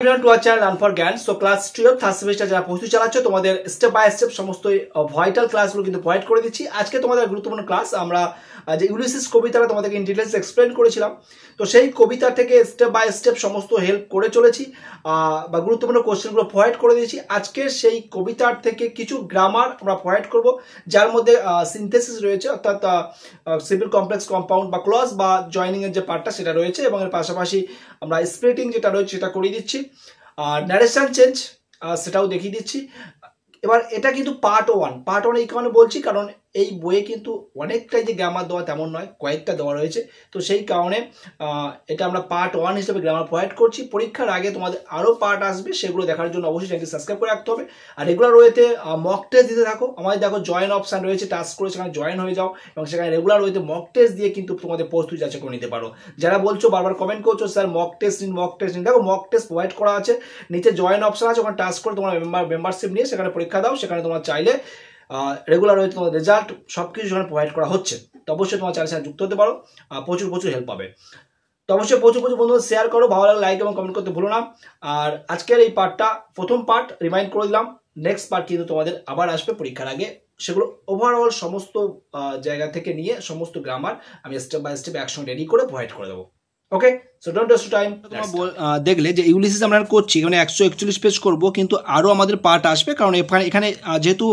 everyone to our channel Learn for জ্ঞান। So class 12 third semester যারা প্রস্তুতি চালাচ্ছ তোমাদের স্টেপ বাই স্টেপ সমস্ত ভাইটাল ক্লাসগুলো কিন্তু প্রোভাইড করে দিচ্ছি। আজকে তোমাদের গুরুত্বপূর্ণ ক্লাস আমরা যে ইউলিসিস কবিতাটা তোমাদেরকে ইন ডিটেইলস এক্সপ্লেন করেছিলাম, তো সেই কবিতা থেকে স্টেপ বাই স্টেপ সমস্ত হেল্প করে চলেছি বা গুরুত্বপূর্ণ কোশ্চেনগুলো প্রোভাইড করে দিয়েছি। আজকে সেই কবিতার থেকে কিছু গ্রামার আমরা প্রোভাইড করব, যার মধ্যে সিনথেসিস রয়েছে, অর্থাৎ সিম্পল কমপ্লেক্স কম্পাউন্ড বা ক্লজ বা জয়নিং এর যে পার্টটা সেটা রয়েছে, এবং এর পাশাপাশি আমরা স্প্লিটিং যেটা রয়েছে সেটা করিয়ে দিচ্ছি, আর ন্যারেশন চেঞ্জ সেটাও দেখিয়ে দিচ্ছি। এবার এটা কিন্তু পার্ট ওয়ান এই কারণে বলছি কারণ এই বইয়ে কিন্তু অনেকটাই যে গ্রামার দেওয়া তেমন নয়, কয়েকটা দেওয়া রয়েছে, তো সেই কারণে এটা আমরা পার্ট ওয়ান হিসেবে গ্রামার প্রোভাইড করছি। পরীক্ষার আগে তোমাদের আরও পার্ট আসবে, সেগুলো দেখার জন্য অবশ্যই চ্যানেলটি সাবস্ক্রাইব করে রাখতে হবে। আর রেগুলার ওয়েতে মক টেস্ট দিতে থাকো। আমাদের দেখো জয়েন অপশান রয়েছে, টাস্ক করে সেখানে জয়েন হয়ে যাও, এবং সেখানে রেগুলার ওয়েতে মক টেস্ট দিয়ে কিন্তু তোমাদের প্রস্তুতি যাচাই করে নিতে পারো। যারা বলছো বারবার কমেন্ট করছো স্যার মক টেস্ট নিন, দেখো মক টেস্ট প্রোভাইড করা আছে, নিচে জয়েন অপশান আছে, ওখানে টাস্ক করে তোমার মেম্বারশিপ নিয়ে সেখানে পরীক্ষা দাও। সেখানে তোমার চাইলে রেগুলার হয়ে তোমার রেজাল্ট সব কিছু সেখানে প্রোভাইড করা হচ্ছে, তো অবশ্যই তোমার চ্যানেলের সাথে যুক্ত হতে পারো, প্রচুর হেল্প পাবে। তো অবশ্যই প্রচুর বন্ধুদের শেয়ার করো, ভালো লাগলে লাইক এবং কমেন্ট করতে ভুলো না। আর আজকের এই পার্টটা প্রথম পার্ট রিমাইন্ড করে দিলাম, নেক্সট পার্ট কিন্তু তোমাদের আবার আসবে পরীক্ষার আগে, সেগুলো ওভারঅল সমস্ত জায়গা থেকে নিয়ে সমস্ত গ্রামার আমি স্টেপ বাই স্টেপ একসঙ্গে রেডি করে প্রোভাইড করে দেবো। ওকে, সো ডোন্ট ওয়েস্ট টাইম। দেখলে যে ইউলিসিস আমরা করছি এখানে 141 পেজ করব, কিন্তু আরও আমাদের পার্ট আসবে, কারণ এখানে যেহেতু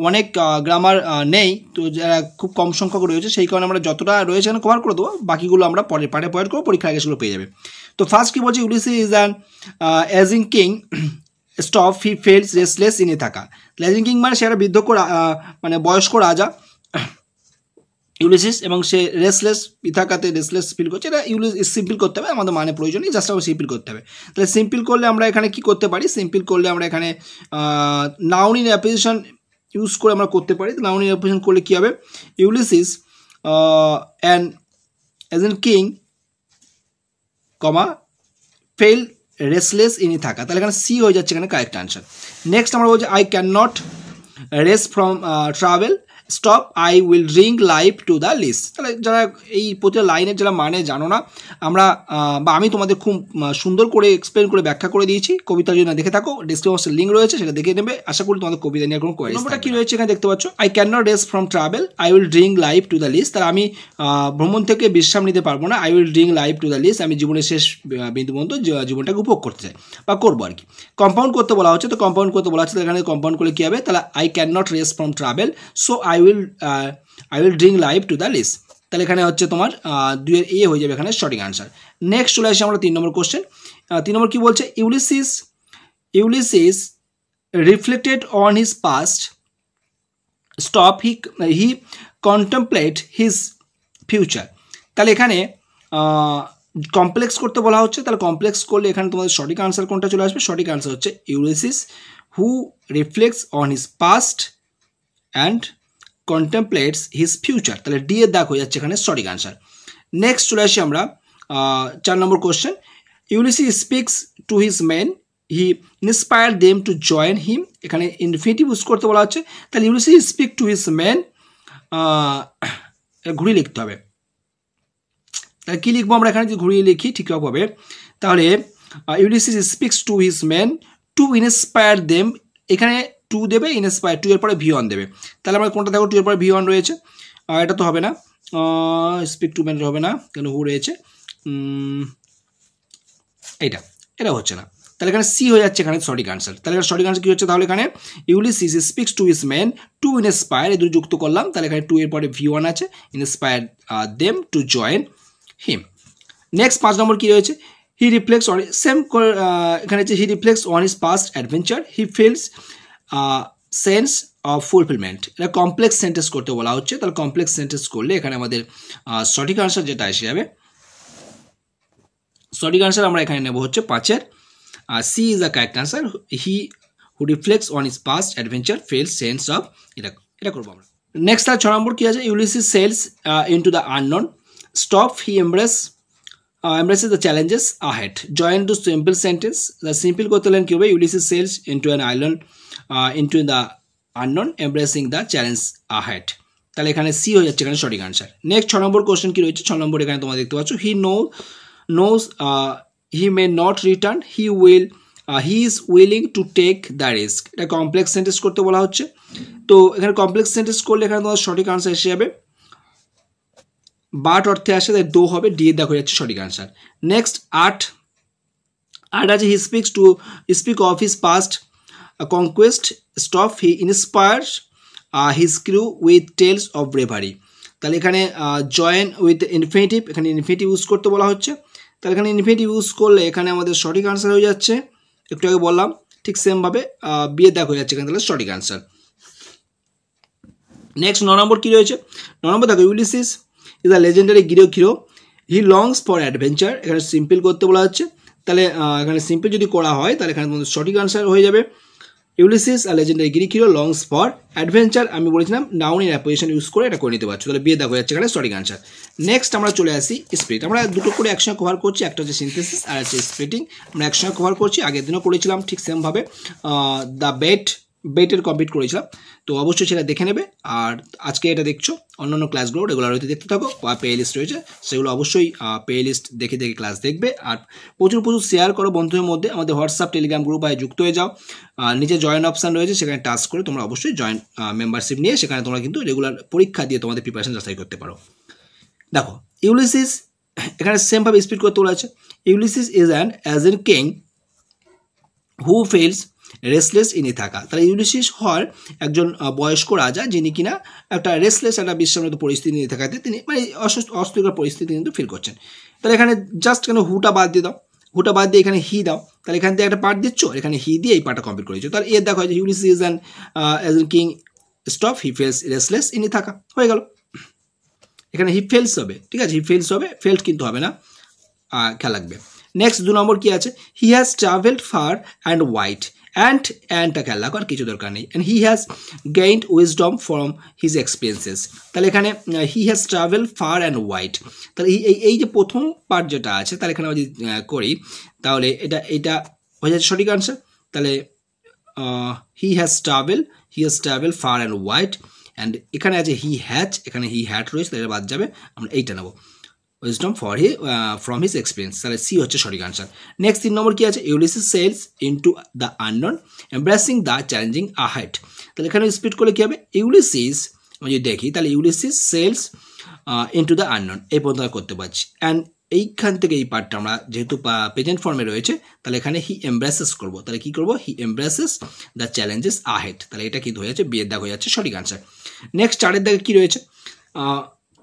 অনেক গ্রামার নেই, তো যারা খুব কম সংখ্যক রয়েছে সেই কারণে আমরা যতটা রয়েছে এখানে কভার করে দেবো, বাকিগুলো আমরা পরে পার্টে প্রোভাইড করবো, পরীক্ষার আগে সেগুলো পেয়ে যাবে। তো ফার্স্ট কী বলছে, Ulysses is an aging king stop he feels restless ইনে থাকা। এজিং কিং মানে সে একটা বৃদ্ধ মানে বয়স্ক রাজা ইউলিসিস, এবং সে রেসলেস ইথাকাতে রেসলেস ফিল করছে। এটা সিম্পল করতে হবে, আমাদের মানে প্রয়োজন নেই, জাস্ট আমরা সিম্পল করতে হবে। তাহলে সিম্পল করলে আমরা এখানে কি করতে পারি, সিম্পল করলে আমরা এখানে নাউন ইন অ্যাপ্রিসিয়েশন ইউজ করে আমরা করতে পারি। নাউন ইন অ্যাপ্রিসিয়েশন করলে কী হবে, Ulysses and as an king comma fail restless ইনি থাকা, তাহলে এখানে সি হয়ে যাচ্ছে এখানে কারেক্ট আনসার। নেক্সট আমরা বলছি I can not rest from travel stop I will drink life to the list. তাহলে যারা এই প্রতিটা লাইনের যারা মানে জানো না, আমরা বা আমি তোমাদের খুব সুন্দর করে এক্সপ্লেন করে ব্যাখ্যা করে দিয়েছি, কবিতা যদি না দেখে থাকো ডিসক্রিপশনে লিঙ্ক রয়েছে, সেটা দেখে নেবে। আশা করি তোমাদের কবিতা নিয়ে কোনো কোয়েরি। নম্বরটা কী রয়েছে এখানে দেখতে পাচ্ছ, I can not rest from travel I will drink life to the list. তাহলে আমি ভ্রমণ থেকে বিশ্রাম নিতে পারবো না, I will drink life to the list, আমি জীবনের শেষ বিন্দু পর্যন্ত জীবনটাকে উপভোগ করতে চাই বা করবো আর কি। কম্পাউন্ড করতে বলা হচ্ছে, তো কম্পাউন্ড করতে বলা হচ্ছে, এখানে কম্পাউন্ড করলে কী হবে, তাহলে I can not rest from travel so I will drink life to the list. তাহলে এখানে হচ্ছে তোমার 2 এর এ হয়ে যাবে এখানে সঠিক আনসার। নেক্সট চলে আসি আমরা 3 নম্বর কোশ্চেন। 3 নম্বর কী বলছে, Ulysses reflected on his past stop he contemplate his future. তাহলে এখানে কমপ্লেক্স করতে বলা হচ্ছে, তাহলে কমপ্লেক্স করলে এখানে তোমাদের সঠিক আনসার কোনটা চলে আসবে, সঠিক আনসার হচ্ছে Ulysses who reflects on his past and contemplates his future. তাহলে ডি এর দাগ হয়ে যাচ্ছে এখানে সঠিক আনসার। নেক্সট চলে আসি আমরা 4 নম্বর question, Ulysses speaks to his men he inspire them to join him. এখানে ইনফিনিটিভ ইউজ করতে বলা হচ্ছে, তাহলে Ulysses speak to his men, ঘুরিয়ে লিখতে হবে। তাহলে কী লিখবো আমরা এখানে, যদি ঘুরিয়ে লিখি ঠিকঠাক হবে, তাহলে Ulysses speaks to his men to inspire them, এখানে টু দেবে, ইন্সপায়ার 2 এর পরে V1 দেবে। তাহলে আমরা কোনটা দেখো, 2 এর পরে V1 রয়েছে, এটা তো হবে না, স্পিক টু মেন হবে না, কেন হু রয়েছে, এটা হচ্ছে না, তাহলে এখানে সি হয়ে যাচ্ছে এখানে সঠিক আনসার। তাহলে এখানে সঠিক আনসার কী হচ্ছে, তাহলে এখানে Ulysses speaks to his men to inspire, এই দুটো যুক্ত করলাম, তাহলে এখানে 2 এর পরে V1 আছে, inspire them to join him. Next 5 নম্বর কী রয়েছে, হি রিফ্লেক্টস অন সেম, এখানে হচ্ছে he reflects on his past adventure he feels sense of fulfilment. এটা কমপ্লেক্স সেন্টেন্স করতে বলা হচ্ছে, তাহলে কমপ্লেক্স সেন্টেন্স করলে এখানে আমাদের সঠিক আনসার যেটা এসে যাবে, সঠিক আনসার আমরা এখানে নেব হচ্ছে 5-এর C is the correct answer, he who reflects on his past adventure feels sense of, এটা করবো আমরা। নেক্সট তার 6 নম্বর কী আছে, Ulysses sails into the unknown stop he embraces the challenges ahead. Join to simple sentence. The simple করতে হলে কি হবে, Ulysses sails into an island into the unknown embracing the challenge ahead. তাহলে এখানে সি হয়ে যাচ্ছে এখানে সঠিক আনসার। নেক্সট 6 নম্বর কোশ্চেন কি রয়েছে, 6 নম্বর এখানে তোমরা দেখতে পাচ্ছ, he knows he may not return, he will he is willing to take the risk, এটা কমপ্লেক্স সেন্টেন্স করতে বলা হচ্ছে। তো এখানে কমপ্লেক্স সেন্টেন্স করলে এখানে তোমার সঠিক আনসার এসে যাবে, বাট অর্থে আসে, তাই দো হবে, ডি দেখো যাচ্ছে সঠিক আনসার। নেক্সট আট আছে he speak of his past conquest stuff, he inspires his crew with tales of bravery. তাহলে এখানে জয়েন উইথ ইনফিনিটিভ, এখানে ইনফিনিটিভ ইউজ করতে বলা হচ্ছে। তাহলে এখানে ইনফিনিটিভ ইউজ করলে এখানে আমাদের সঠিক আনসার হয়ে যাচ্ছে, একটু আগে বললাম ঠিক সেমভাবে বিয়ে দেখ হয়ে যাচ্ছে এখানে, তাহলে সঠিক আনসার। নেক্সট 9 নম্বর কী রয়েছে? 9 নম্বর দেখো Ulysses is a legendary hero, he longs for adventure, এখানে সিম্পল করতে বলা হচ্ছে। তাহলে এখানে সিম্পল যদি করা হয় তাহলে এখানে তোমাদের সঠিক আনসার হয়ে যাবে ইউলিসিস আর legendary Greek hero longs for adventure. আমি বলেছিলাম নাউন ইন অ্যাপোজিশন ইউজ করে এটা করে নিতে পারছো, তাহলে বিয়ে দেখা যাচ্ছে এখানে সঠিক আনসার। নেক্সট আমরা চলে আসি স্পিরিট, আমরা দুটো করে একসঙ্গে কভার করছি, একটা হচ্ছে সিনথেসিস আর হচ্ছে স্প্লিটিং, আমরা একসঙ্গে কভার করছি। আগের দিনও করেছিলাম ঠিক সেমভাবে, দ্য বেটের কমপ্লিট করেছিলাম, তো অবশ্যই সেটা দেখে নেবে। আর আজকে এটা দেখছো, অন্যান্য ক্লাসগুলো রেগুলার হইতে দেখতে থাকো, বা প্লে লিস্ট রয়েছে সেগুলো অবশ্যই প্লে লিস্ট দেখে দেখে ক্লাস দেখবে। আর প্রচুর শেয়ার করো বন্ধুদের মধ্যে, আমাদের হোয়াটসঅ্যাপ টেলিগ্রাম গ্রুপ যুক্ত হয়ে যাও, নিচে জয়েন অপশান রয়েছে, সেখানে টাচ করে তোমরা অবশ্যই জয়েন মেম্বারশিপ নিয়ে সেখানে তোমরা কিন্তু রেগুলার পরীক্ষা দিয়ে তোমাদের প্রিপারেশন যাচাই করতে পারো। দেখো ইউলিসিস এখানে সেমভাবে স্পিড করতে বলা আছে। Ulysses is an agent king who feels restless in Ithaca. তাহলে ইউলিসিস হওয়ার একজন বয়স্ক রাজা যিনি কিনা একটা রেসলেস, একটা বিশ্বামত পরিস্থিতি নিয়ে থাকাতে তিনি মানে অস্বস্তিকর পরিস্থিতি কিন্তু ফিল করছেন। তাহলে এখানে জাস্ট কেন হুটা বাদ দিয়ে দাও, হুটা বাদ দিয়ে এখানে হি দাও, তাহলে এখান থেকে একটা পার্ট দিচ্ছ, এখানে হি দিয়ে এই পার্টটা কমপ্লিট করেছো। তাহলে এর দেখো যে Ulysses is an king stop he feels restless in Ithaca, হয়ে গেল। এখানে হি ফেলস হবে, ঠিক আছে, হি ফেলস হবে, ফেল্ট কিন্তু হবে না, খেয়াল রাখবে। নেক্সট 2 নম্বর কি আছে? He has travelled far and wide, অ্যান্ডটা খেয়াল রাখো, আর কিছু দরকার নেই। And he has gained wisdom from his experiences. তাহলে এখানে he has travel far and wide, তাহলে এই যে প্রথম পার্ট যেটা আছে, তাহলে এখানে যদি করি তাহলে এইটা হয়ে যাচ্ছে সঠিক আনসার। তাহলে হি has travel far and wide, and এখানে আছে হি হ্যাজ, এখানে হি হ্যাড রয়েছে, তাহলে বাদ যাবে, আমরা এইটা নেবো, উইজডম ফ্রম হিজ এক্সপিরিয়েন্স, তাহলে সি হচ্ছে সঠিক আনসার। নেক্সট 3 নম্বর কি আছে? Ulysses sails into the unknown embracing the challenging ahead. তাহলে এখানে স্পিড করলে কী হবে? ইউলিসিস আমি যদি দেখি তাহলে Ulysses sails into the unknown, এই পর্যন্ত করতে পারছি। অ্যান্ড এইখান থেকে এই পার্টটা আমরা যেহেতু প্রেজেন্ট ফর্মে রয়েছে, তাহলে এখানে হি এমব্রেসেস করবো, তাহলে কী করবো? হি এমব্রেসেস দ্য চ্যালেঞ্জেস আহেড, তাহলে এটা কিন্তু হয়ে যাচ্ছে বিয়ের দাগ হয়ে যাচ্ছে সঠিক আনসার। নেক্সট 4 দাগে কী রয়েছে?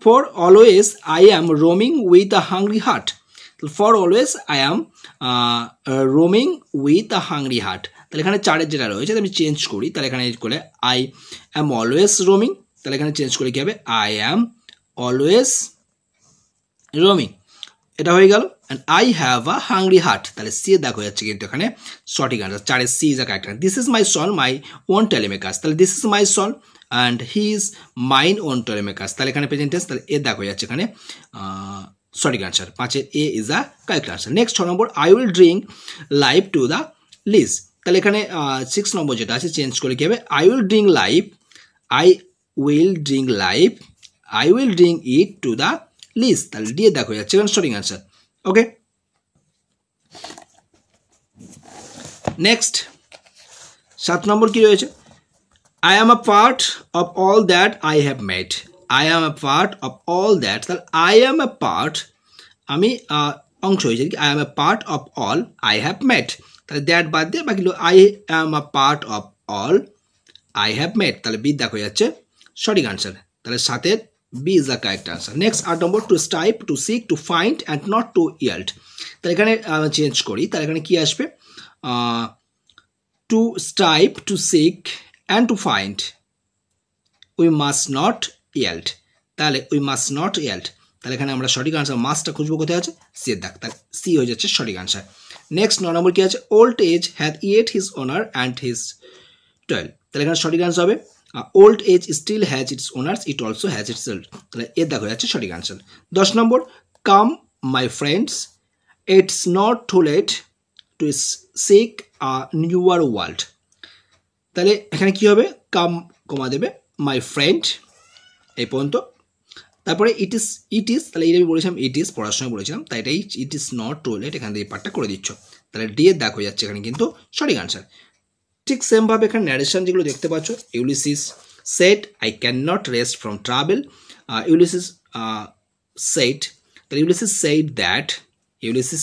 For always I am roaming with a hungry heart. For always I am roaming with a hungry heart. তাহলে এখানে 4 যেটা রয়েছে আমি চেঞ্জ করি, তাহলে এখানে করলে I am always roaming, তাহলে এখানে চেঞ্জ করে কী হবে? I am always roaming, এটা হয়ে গেল। And I have a hungry heart, তাহলে সি দেখা যাচ্ছে কিন্তু এখানে সঠিক answer. 4 C is a correct answer. This is my son my own Telemachus, তাহলে this is my son and he is mine own Telemachus, তাহলে এখানে প্রেজেন্ট টেন্স, তাহলে এ দেখা যাচ্ছে এখানে সঠিক answer. 5 A is a correct answer. Next 6 নম্বর I will drink life to the lees, তাহলে এখানে 6 নম্বর যেটা আছে চেঞ্জ করে কী হবে? I will drink life, I will drink life, I will drink it to the lees, তাহলে দিয়ে দেখা যাচ্ছে এখানে সঠিক আনসার। ওকে, নেক্সট 7 নম্বর কি রয়েছে? I am a part of all that I have met. I am a part of all that. তাহলে I am a part, আমি অংশ হয়েছে কি? I am a part of all I have met. তাহলে that বাদ দিয়ে বাকি I am a part of all I have met, তাহলে বি দেখা যাচ্ছে সঠিক আনসার। তাহলে 7 B is the correct answer. Next 8 নম্বর to strive, to seek, to find and not to yield, তাহলে এখানে চেঞ্জ করি, তাহলে এখানে কি আসবে? To strive, to seek and to find, we must not yield, তাহলে we must not yield, তাহলে এখানে আমরা সঠিক আনসার মাসটা খুঁজবো কোথায় আছে? সি এর দাগ, তাহলে সি হয়ে যাচ্ছে সঠিক আনসার। নেক্সট 9 নম্বর কি আছে? Old age hath yet his honour and his toil, তাহলে এখানে সঠিক আনসার হবে old age still has its honours, it also has its old, তাহলে এর দাগ হয়ে যাচ্ছে সঠিক আনসার। 10 নম্বর come my friends it's not too late to seek a newer world, তাহলে এখানে কি হবে? কাম কমা দেবে মাই ফ্রেন্ড এই পর্যন্ত, তারপরে ইট ইজ, তাহলে এটা আমি বলেছিলাম ইট ইজ, পড়ার সময় বলেছিলাম, তাই এটাই it is not too late, এখান থেকে এই পার্টটা করে দিচ্ছ, তাহলে ডি এর দাগ হয়ে যাচ্ছে এখানে কিন্তু সঠিক আনসার। ঠিক সেম ভাবে এখানে ন্যারেশন যেগুলো দেখতে পাচ্ছ, Ulysses said I can not rest from travel, Ulysses said, Ulysses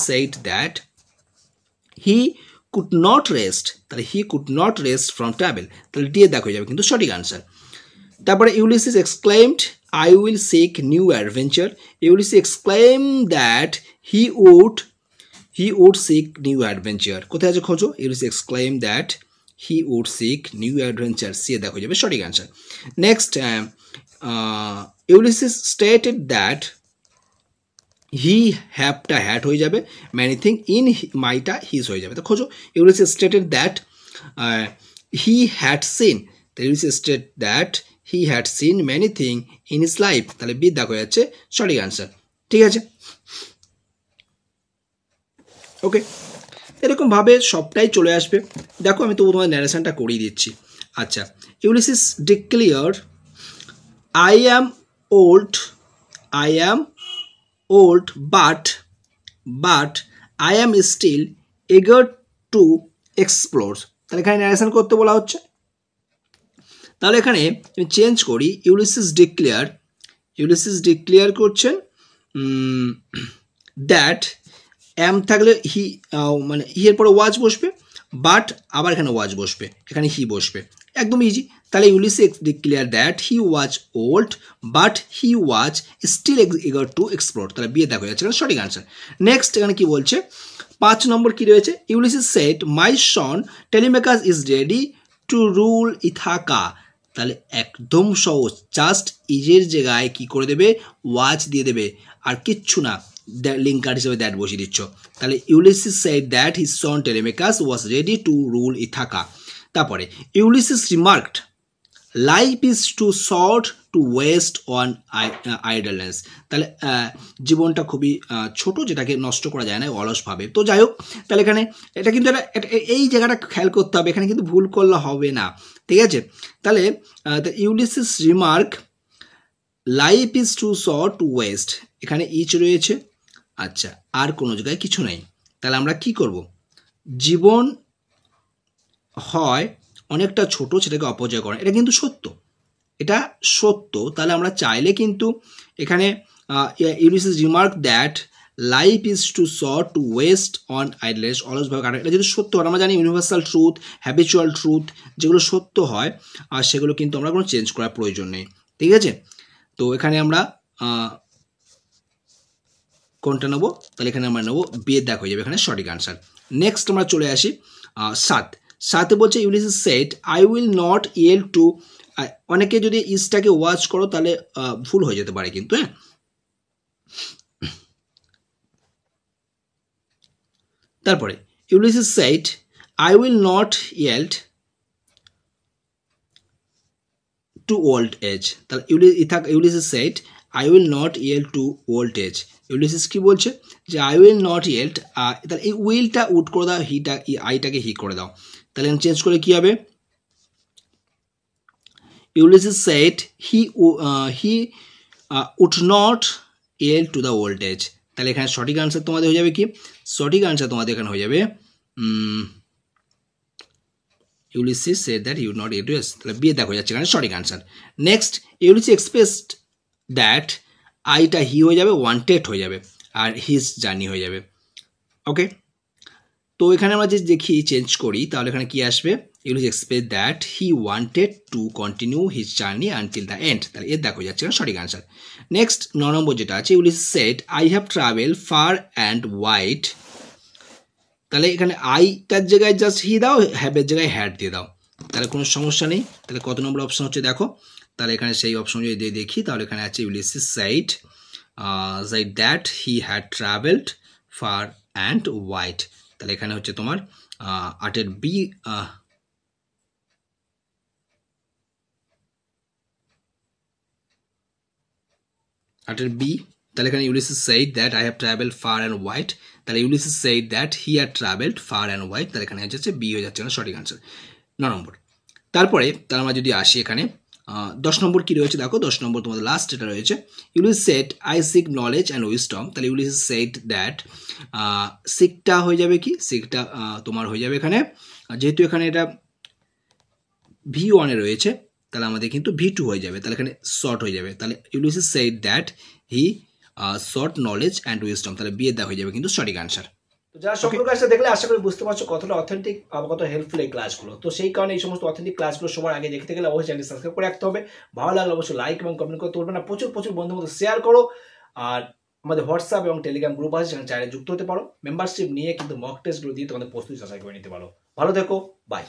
said that he could not rest, তাহলে he could not rest from travel, তাহলে ডি এর দাগ হয়ে যাবে কিন্তু সঠিক আনসার। তারপরে Ulysses exclaimed I will seek new adventure, Ulysses exclaimed that he would seek new adventure, কোথায় আছে খোঁজো, Ulysses exclaimed that he would seek new adventure, C এর দাগ হয়ে যাবে সঠিক answer. Next Ulysses stated that he have to hat হয়ে যাবে, many thing in মাইটা হিজ হয়ে যাবে, তো খোঁজো Ulysses stated that he had seen, Ulysses stated that he had seen many thing in his life, তাহলে বি দাগ হয়ে যাচ্ছে সঠিক আনসার। ঠিক আছে, ওকে, এরকম ভাবে সবটাই চলে আসবে। দেখো আমি তো তোমার ন্যারেশনটা করিয়ে দিচ্ছি। আচ্ছা, Ulysses declared I am old but I am still eager to explore, তাহলে এখানে ন্যারেশন করতে বলা হচ্ছে। তাহলে এখানে আমি চেঞ্জ করি, Ulysses declare করছেন দ্যাট এম থাকলে হি, মানে হি এর পরে ওয়াজ বসবে, বাট আবার এখানে ওয়াজ বসবে, এখানে হি বসবে, একদম ইজি। তাহলে Ulysses declared that he was old but he was still eager to explore, তাহলে বিয়ে দেখা যাচ্ছে এখানে সঠিক আনসার। নেক্সট এখানে কি বলছে, 5 নম্বর কি রয়েছে, Ulysses said my son Telemachus is ready to rule Ithaca, তাহলে একদম সহজ, জাস্ট ইজের জায়গায় কি করে দেবে, ওয়াচ দিয়ে দেবে, আর কিচ্ছু না, লিঙ্কার হিসেবে দ্যাট বসিয়ে দিচ্ছ। তাহলে Ulysses said that his son Telemachus was ready to rule Ithaca। তারপরে Ulysses remarked life is too short to waste on idleness, তাহলে জীবনটা খুবই ছোট, যেটাকে নষ্ট করা যায় না অলসভাবে। তো যাই হোক, তাহলে এখানে এটা কিন্তু এই জায়গাটা খেয়াল করতে হবে, এখানে কিন্তু ভুল করলে হবে না, ঠিক আছে। তাহলে Ulysses remark life is too short to waste, এখানে ইচ রয়েছে, আচ্ছা আর কোনো জায়গায় কিছু নেই। তাহলে আমরা কি করব, জীবন হয় অনেকটা ছোট, সেটাকে অপচয় করা, এটা কিন্তু সত্য, এটা সত্য। তাহলে আমরা চাইলে কিন্তু এখানে Ulysses remark that life is too short to waste on idleness, অলসভাবে কাটা, এটা যদি সত্য হয়, আমরা জানি ইউনিভার্সাল ট্রুথ, হ্যাবিচুয়াল ট্রুথ, যেগুলো সত্য হয় আর সেগুলো কিন্তু আমরা কোনো চেঞ্জ করার প্রয়োজন নেই, ঠিক আছে। তো এখানে আমরা কোনটা নেবো, তাহলে এখানে আমরা নেবো বিয়ের দাগ হয়ে যাবে এখানে সঠিক আনসার। নেক্সট আমরা চলে আসি 7 বলছে Ulysses said I will not yield to, অনেকে যদি ইসটাকে ওয়াচ করো তাহলে ভুল হয়ে যেতে পারে কিন্তু, হ্যাঁ। তারপরে Ulysses said I will not yield to old age, তাহলে Ulysses said I will not yield to old age. Ulysses কি বলছে যে আই উইল নট ইয়েল্ড, তাহলে এই উইলটা উড করে দাও, আইটাকে হি করে দাও, তাহলে চেঞ্জ করে কি হবে, Ulysses said he would not yield to the old age, তাহলে এখানে সঠিক আনসার তোমাদের হয়ে যাবে কি, সঠিক আনসার তোমাদের এখানে হয়ে যাবে Ulysses said that he would not yield to age, তাহলে বিয়ে দেখা যাচ্ছে এখানে সঠিক answer. Next Ulysses expressed that, আইটা হি হয়ে যাবে, ওয়ান্টেড হয়ে যাবে, আর হিজ জার্নি হয়ে যাবে, ওকে। তো এখানে আমরা যে দেখি চেঞ্জ করি, তাহলে এখানে কি আসবে, Ulysses expressed that he wanted to continue his journey until the end, তাহলে এর দেখা যাচ্ছে সঠিক আনসার। নেক্সট 9 নম্বর যেটা আছে, Ulysses said I have travel far and wide, তাহলে এখানে আইটার জায়গায় জাস্ট হি দাও, হ্যাভের জায়গায় হ্যাড দিয়ে দাও, তাহলে কোনো সমস্যা নেই। তাহলে কত নম্বর অপশন হচ্ছে দেখো, তাহলে এখানে সেই অপশন যদি দেখি, তাহলে এখানে আছে Ulysses said that he had travelled far and wide, তাহলে এখানে হচ্ছে তোমার 8 বি, তাহলে এখানে Ulysses said that I have travelled far and wide, তাহলে Ulysses said that he had travelled far and wide, তাহলে এখানে হচ্ছে বি হয়ে যাচ্ছে সঠিক আনসার 9 নম্বর। তারপরে আমরা যদি আসি এখানে 10 নম্বর কি রয়েছে দেখো, 10 নম্বর তোমাদের লাস্ট এটা রয়েছে, Ulysses said I seek knowledge and wisdom. তাহলে ইউলিস সেট দ্যাট, সিকটা হয়ে যাবে কি, সিকটা তোমার হয়ে যাবে এখানে, যেহেতু এখানে এটা V1 এ রয়েছে তাহলে আমাদের কিন্তু V2 হয়ে যাবে, তাহলে এখানে শর্ট হয়ে যাবে। তাহলে Ulysses said that he short knowledge and wisdom, তাহলে বি এর দেওয়া হয়ে যাবে কিন্তু সঠিক আনসার। তো যারা সম্পূর্ণ ক্লাসটা দেখলে আশা করি বুঝতে পারছো কতটা অথেন্টিক কত হেল্পফুল এই ক্লাসগুলো। তো সেই কারণে এই সমস্ত অথেন্টিক ক্লাসগুলো সবার আগে দেখতে গেলে অবশ্যই চ্যানেল সাবস্ক্রাইব করে রাখতে হবে। ভালো লাগলে অবশ্যই লাইক এবং কমেন্ট করতে ভুলবে না, প্রচুর বন্ধুর মধ্যে শেয়ার করো। আর আমাদের হোয়াটসঅ্যাপ এবং টেলিগ্রাম গ্রুপ আছে, সেখানে চাইলে যুক্ত হতে পারো। মেম্বারশিপ নিয়ে কিন্তু মক টেস্টগুলো দিয়ে তোমাদের প্রস্তুতি যাচাই করে নিতে পারো। ভালো থেকো, বাই।